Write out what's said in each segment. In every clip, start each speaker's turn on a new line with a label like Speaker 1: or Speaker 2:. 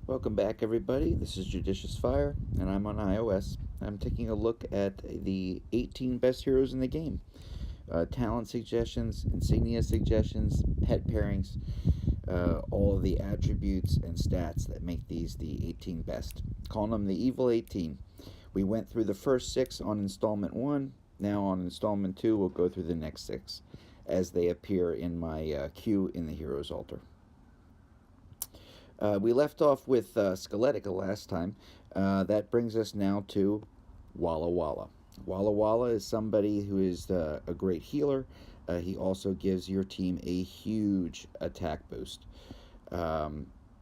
Speaker 1: Welcome back, everybody. This is JudiciousFire, and I'm on iOS. I'm taking a look at the 18 best heroes in the game. Talent suggestions, insignia suggestions, pet pairings, all of the attributes and stats that make these the 18 best. Calling them the Evil 18. We went through the first 6 on installment 1. Now on installment 2, we'll go through the next 6 as they appear in my queue in the Heroes Altar. We left off with Skeletica last time. That brings us now to Walla Walla. Walla Walla is somebody who is a great healer. He also gives your team a huge attack boost.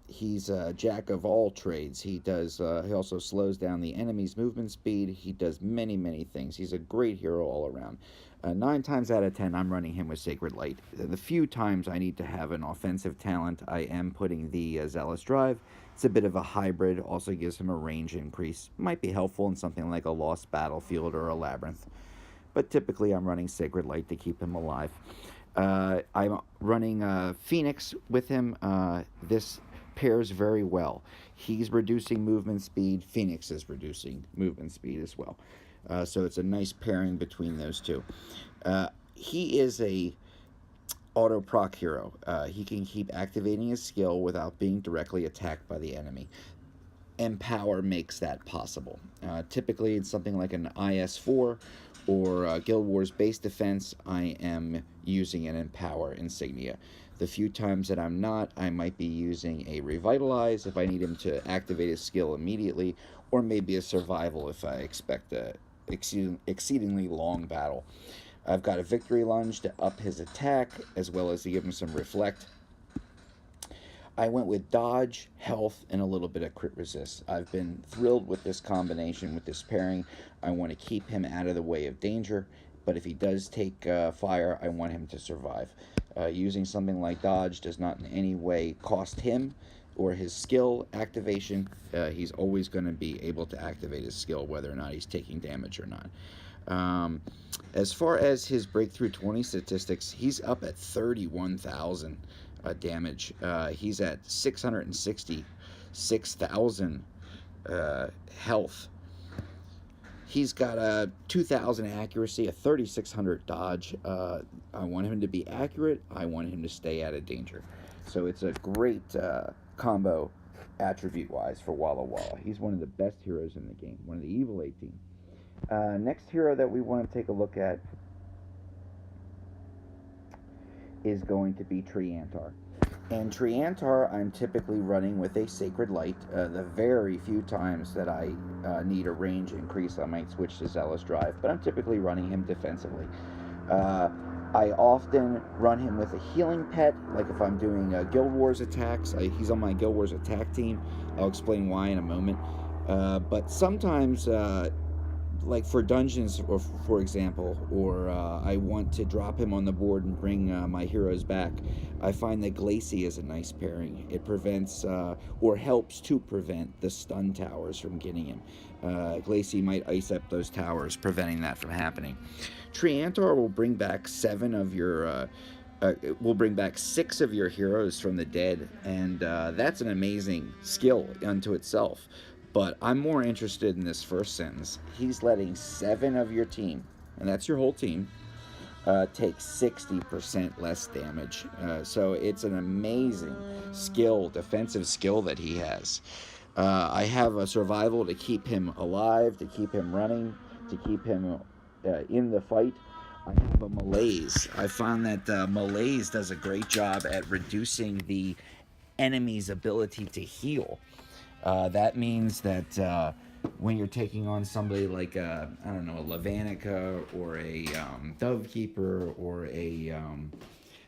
Speaker 1: He's a jack of all trades. He also slows down the enemy's movement speed. He does many things. He's a great hero all around. 9 times out of 10, I'm running him with Sacred Light. The few times I need to have an offensive talent, I am putting the Zealous Drive. It's a bit of a hybrid, also gives him a range increase. Might be helpful in something like a Lost Battlefield or a Labyrinth. But typically I'm running Sacred Light to keep him alive. I'm running Phoenix with him. This pairs very well. He's reducing movement speed. Phoenix is reducing movement speed as well. So it's a nice pairing between those two. He is a auto proc hero. He can keep activating his skill without being directly attacked by the enemy. Empower makes that possible. Typically, it's something like an IS-4 or Guild Wars base defense. I am using an Empower insignia. The few times that I'm not, I might be using a Revitalize if I need him to activate his skill immediately, or maybe a Survival if I expect a exceedingly long battle. I've got a Victory Lunge to up his attack, as well as to give him some Reflect. I went with Dodge, Health, and a little bit of Crit Resist. I've been thrilled with this combination, with this pairing. I want to keep him out of the way of danger, but if he does take fire, I want him to survive. Using something like Dodge does not in any way cost him or his skill activation. He's always going to be able to activate his skill whether or not he's taking damage or not. As far as his Breakthrough 20 statistics, he's up at 31,000 damage. He's at 666,000 health. He's got a 2,000 accuracy, a 3,600 dodge. I want him to be accurate. I want him to stay out of danger. So it's a great combo attribute-wise for Walla Walla. He's one of the best heroes in the game, one of the Evil 18. Next hero that we want to take a look at is going to be Triantar. And Triantar, I'm typically running with a Sacred Light. The very few times that I need a range increase, I might switch to Zealous Drive, but I'm typically running him defensively. I often run him with a healing pet, like if I'm doing Guild Wars attacks. He's on my Guild Wars attack team. I'll explain why in a moment. But sometimes, like for dungeons, or for example, or I want to drop him on the board and bring my heroes back, I find that Glacy is a nice pairing. It prevents or helps to prevent the stun towers from getting him. Glacy might ice up those towers, preventing that from happening. Triantar will bring back 7 of your will bring back 6 of your heroes from the dead, and that's an amazing skill unto itself. But I'm more interested in this first sentence. He's letting 7 of your team, and that's your whole team, take 60% less damage. So it's an amazing skill, defensive skill that he has. I have a Survival to keep him alive, to keep him running, to keep him in the fight. I have a Malaise. I found that Malaise does a great job at reducing the enemy's ability to heal. That means that when you're taking on somebody like a Lavanica or a Dovekeeper or a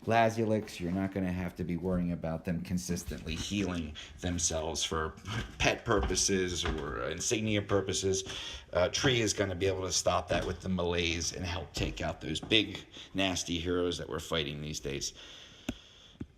Speaker 1: Lazulix, you're not going to have to be worrying about them consistently healing themselves for pet purposes or insignia purposes. Tree is going to be able to stop that with the Malaise and help take out those big, nasty heroes that we're fighting these days.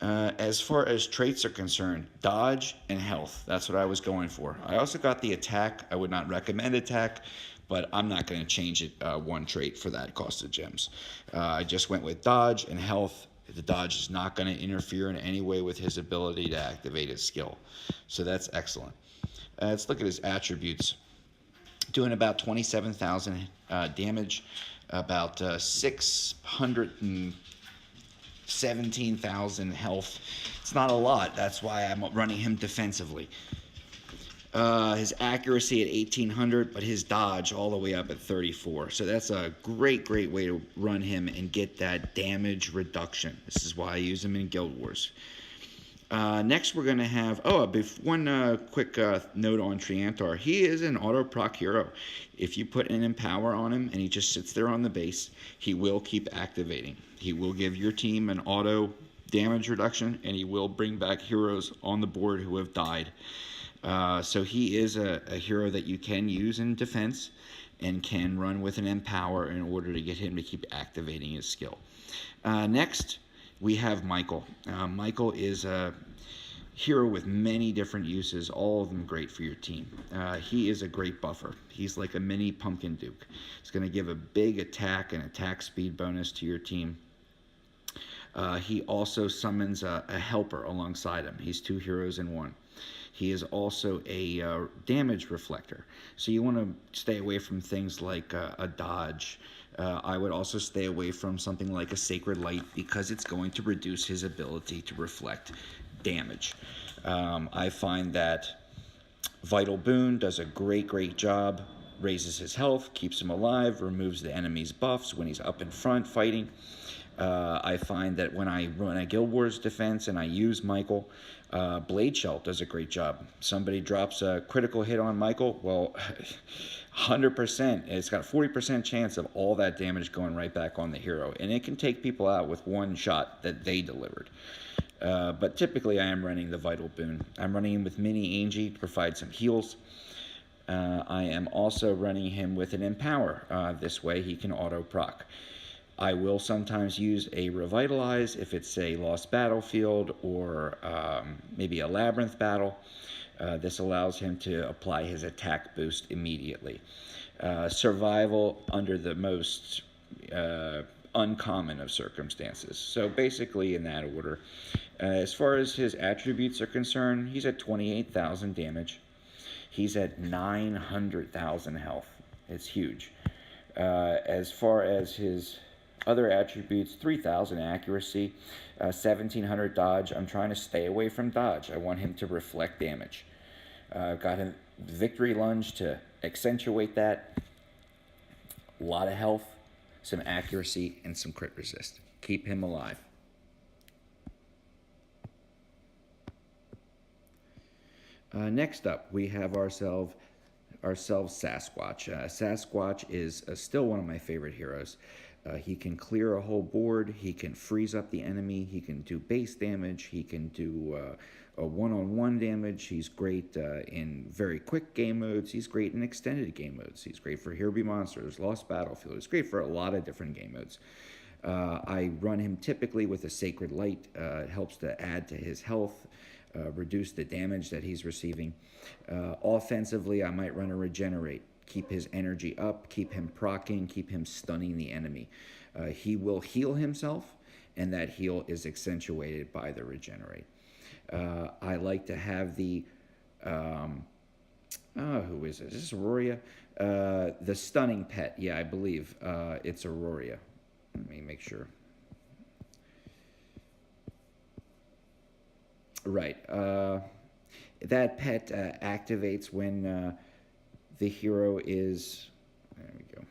Speaker 1: As far as traits are concerned, dodge and health. That's what I was going for. I also got the attack. I would not recommend attack, but I'm not going to change it one trait for that cost of gems. I just went with dodge and health. The dodge is not going to interfere in any way with his ability to activate his skill. So that's excellent. Let's look at his attributes. Doing about 27,000 damage, about 617,000 health. It's not a lot. That's why I'm running him defensively. His accuracy at 1800, but his dodge all the way up at 34. So that's a great way to run him and get that damage reduction. This is why I use him in Guild Wars. Next, we're going to have, one quick note on Triantar. He is an auto-proc hero. If you put an Empower on him and he just sits there on the base, he will keep activating. He will give your team an auto damage reduction, and he will bring back heroes on the board who have died. So he is a hero that you can use in defense and can run with an Empower in order to get him to keep activating his skill. Next, we have Michael. Michael is a hero with many different uses, all of them great for your team. He is a great buffer. He's like a mini Pumpkin Duke. He's going to give a big attack and attack speed bonus to your team. He also summons a helper alongside him. He's 2 heroes in 1. He is also a damage reflector. So you want to stay away from things like a dodge. I would also stay away from something like a Sacred Light because it's going to reduce his ability to reflect damage. I find that Vital Boon does a great job. Raises his health, keeps him alive, removes the enemy's buffs when he's up in front fighting. I find that when I run a Guild Wars defense and I use Michael, Blade Shell does a great job. Somebody drops a critical hit on Michael, well, 100%, it's got a 40% chance of all that damage going right back on the hero, and it can take people out with one shot that they delivered. But typically I am running the Vital Boon. I'm running him with Mini Angie to provide some heals. I am also running him with an Empower. This way he can auto-proc. I will sometimes use a Revitalize if it's a Lost Battlefield or maybe a Labyrinth battle. This allows him to apply his attack boost immediately. Survival under the most uncommon of circumstances. So basically in that order. As far as his attributes are concerned, he's at 28,000 damage. He's at 900,000 health. It's huge. As far as his other attributes, 3,000 accuracy, 1,700 dodge. I'm trying to stay away from dodge. I want him to reflect damage. I've got him Victory Lunge to accentuate that. A lot of health, some accuracy, and some crit resist. Keep him alive. Next up, we have ourselves Sasquatch. Sasquatch is still one of my favorite heroes. He can clear a whole board, he can freeze up the enemy, he can do base damage, he can do a one-on-one damage. He's great in very quick game modes, he's great in extended game modes, he's great for Here Be Monsters, Lost Battlefield, he's great for a lot of different game modes. I run him typically with a Sacred Light. It helps to add to his health, reduce the damage that he's receiving. Offensively, I might run a Regenerate. Keep his energy up, keep him proccing, keep him stunning the enemy. He will heal himself, and that heal is accentuated by the Regenerate. I like to have the, who is it? Is this Auroria? The Stunning Pet, yeah, I believe it's Auroria. Let me make sure. Right. That pet activates when the hero is, there we go.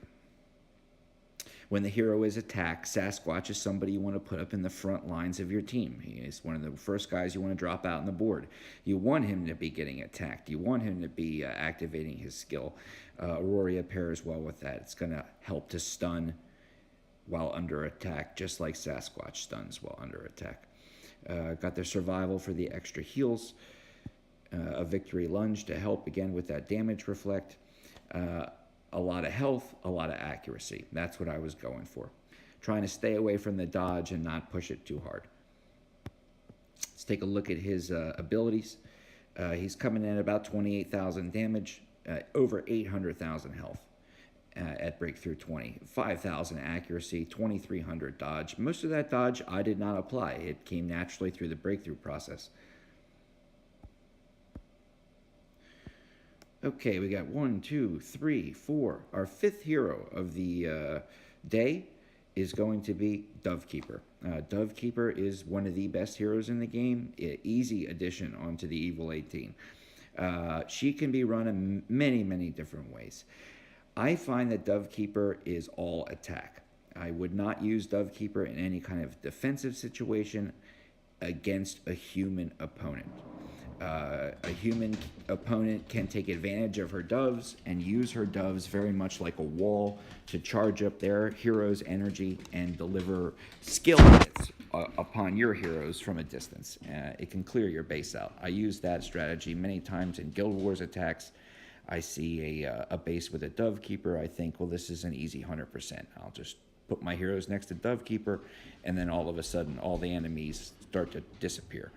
Speaker 1: When the hero is attacked, Sasquatch is somebody you want to put up in the front lines of your team. He is one of the first guys you want to drop out on the board. You want him to be getting attacked. You want him to be activating his skill. Auroria pairs well with that. It's going to help to stun while under attack, just like Sasquatch stuns while under attack. Got their survival for the extra heals. A Victory Lunge to help again with that damage reflect. A lot of health, a lot of accuracy. That's what I was going for. Trying to stay away from the dodge and not push it too hard. Let's take a look at his abilities. He's coming in at about 28,000 damage, over 800,000 health. at breakthrough 20. 5,000 accuracy, 2,300 dodge. Most of that dodge I did not apply. It came naturally through the breakthrough process. Okay, we got 1, 2, 3, 4. Our fifth hero of the day is going to be Dovekeeper. Dovekeeper is one of the best heroes in the game. Easy addition onto the Evil 18. She can be run in many, many different ways. I find that Dovekeeper is all attack. I would not use Dovekeeper in any kind of defensive situation against a human opponent. A human opponent can take advantage of her doves and use her doves very much like a wall to charge up their hero's energy and deliver skill hits upon your heroes from a distance. It can clear your base out. I use that strategy many times in Guild Wars attacks. I see a base with a Dovekeeper. I think, well, this is an easy 100%. I'll just put my heroes next to Dovekeeper, and then all of a sudden, all the enemies start to disappear.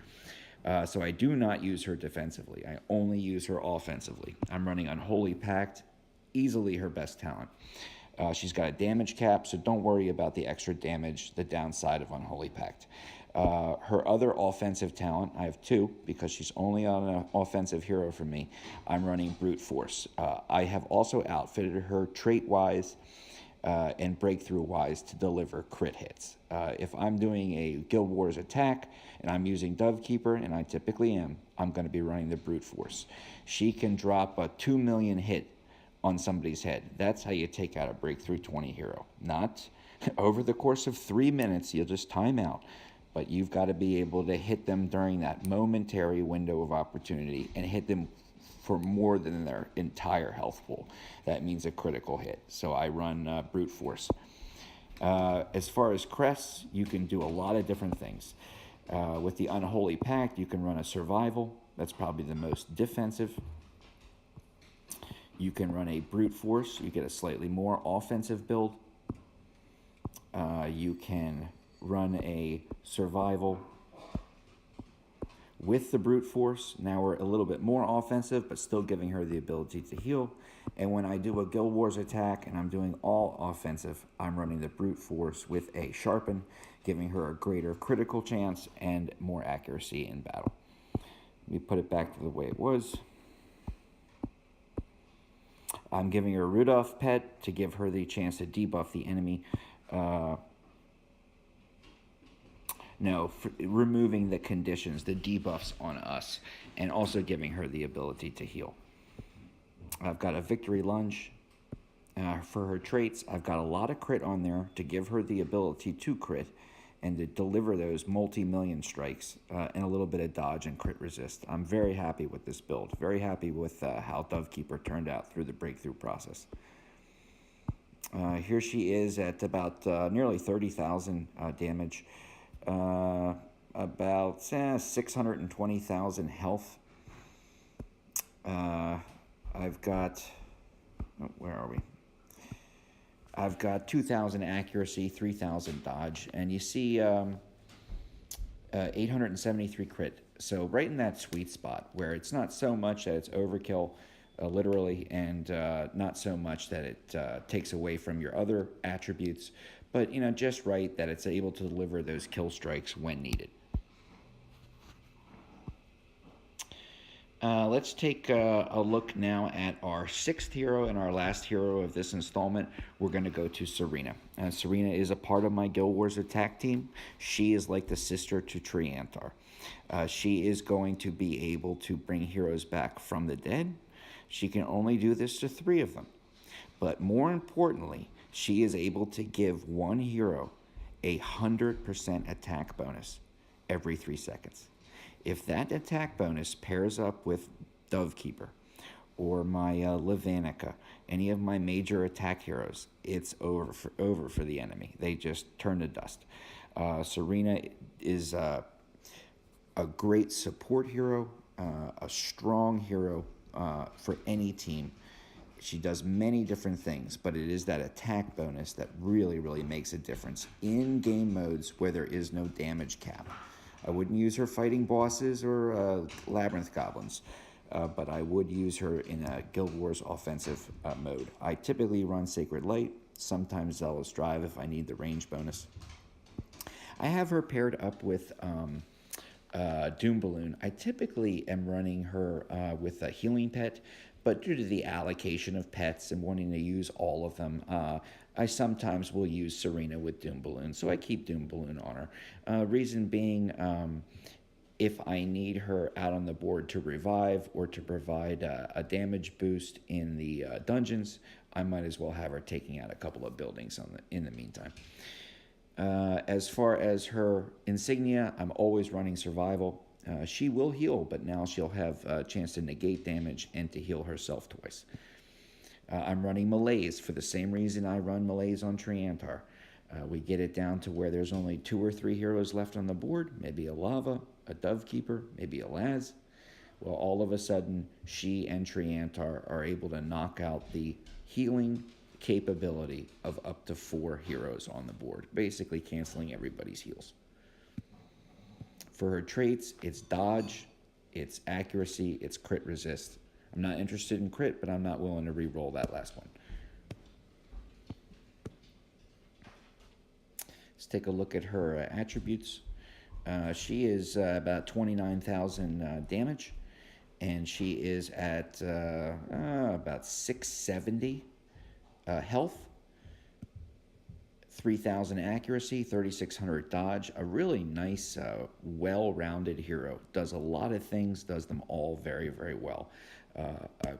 Speaker 1: So I do not use her defensively. I only use her offensively. I'm running Unholy Pact, easily her best talent. She's got a damage cap, so don't worry about the extra damage, the downside of Unholy Pact. Her other offensive talent, I have two, because she's only on an offensive hero for me. I'm running Brute Force. I have also outfitted her trait-wise and breakthrough-wise to deliver crit hits. If I'm doing a Guild Wars attack and I'm using Dovekeeper, and I typically am, I'm going to be running the Brute Force. She can drop a 2 million hit on somebody's head. That's how you take out a breakthrough 20 hero. Not over the course of 3 minutes, you'll just time out. But you've got to be able to hit them during that momentary window of opportunity and hit them for more than their entire health pool. That means a critical hit. So I run Brute Force. As far as crests, you can do a lot of different things. With the Unholy Pact, you can run a Survival. That's probably the most defensive. You can run a Brute Force. You get a slightly more offensive build. You can run a Survival with the Brute Force. Now we're a little bit more offensive, but still giving her the ability to heal. And when I do a Guild Wars attack and I'm doing all offensive, I'm running the Brute Force with a Sharpen, giving her a greater critical chance and more accuracy in battle. Let me put it back to the way it was. I'm giving her a Rudolph pet to give her the chance to debuff the enemy. Removing the conditions, the debuffs on us, and also giving her the ability to heal. I've got a Victory Lunge for her traits. I've got a lot of crit on there to give her the ability to crit and to deliver those multi-million strikes and a little bit of dodge and crit resist. I'm very happy with this build. Very happy with how Dovekeeper turned out through the breakthrough process. Here she is at about nearly 30,000 damage. About 620,000 health. I've got, where are we? I've got 2,000 accuracy, 3,000 dodge, and you see 873 crit. So right in that sweet spot where it's not so much that it's overkill, literally, and not so much that it takes away from your other attributes, but just right that it's able to deliver those kill strikes when needed. Let's take a look now at our sixth hero and our last hero of this installment. We're going to go to Sarina. Sarina is a part of my Guild Wars attack team. She is like the sister to Tristan R. She is going to be able to bring heroes back from the dead. She can only do this to 3 of them. But more importantly, she is able to give one hero a 100% attack bonus every 3 seconds. If that attack bonus pairs up with Dovekeeper or my Levanica, any of my major attack heroes, it's over for the enemy. They just turn to dust. Sarina is a great support hero, a strong hero for any team. She does many different things, but it is that attack bonus that really, really makes a difference in game modes where there is no damage cap. I wouldn't use her fighting bosses or labyrinth goblins. but I would use her in a Guild Wars offensive mode. I typically run Sacred Light, sometimes Zealous Drive if I need the range bonus. I have her paired up with Doom Balloon. I typically am running her with a healing pet, but due to the allocation of pets and wanting to use all of them, I sometimes will use Sarina with Doom Balloon, so I keep Doom Balloon on her. Reason being, if I need her out on the board to revive or to provide a damage boost in the dungeons, I might as well have her taking out a couple of buildings in the meantime. As far as her insignia, I'm always running survival. She will heal, but now she'll have a chance to negate damage and to heal herself twice. I'm running Malaise for the same reason I run Malaise on Triantar. We get it down to where there's only 2 or 3 heroes left on the board, maybe a Lava, a Dovekeeper, maybe a Laz. Well, all of a sudden, she and Triantar are able to knock out the healing capability of up to 4 heroes on the board, basically canceling everybody's heals. For her traits, it's dodge, it's accuracy, it's crit resist. I'm not interested in crit, but I'm not willing to re-roll that last one. Let's take a look at her attributes. She is about 29,000 damage, and she is at about 670 health, 3,000 accuracy, 3,600 dodge. A really nice, well-rounded hero. Does a lot of things, does them all very, very well. A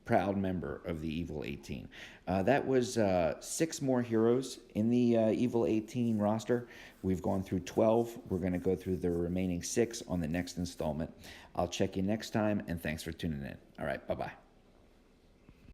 Speaker 1: proud member of the Evil 18. That was 6 more heroes in the Evil 18 roster. We've gone through 12. We're going to go through the remaining 6 on the next installment. I'll check you next time, and thanks for tuning in. All right, bye-bye.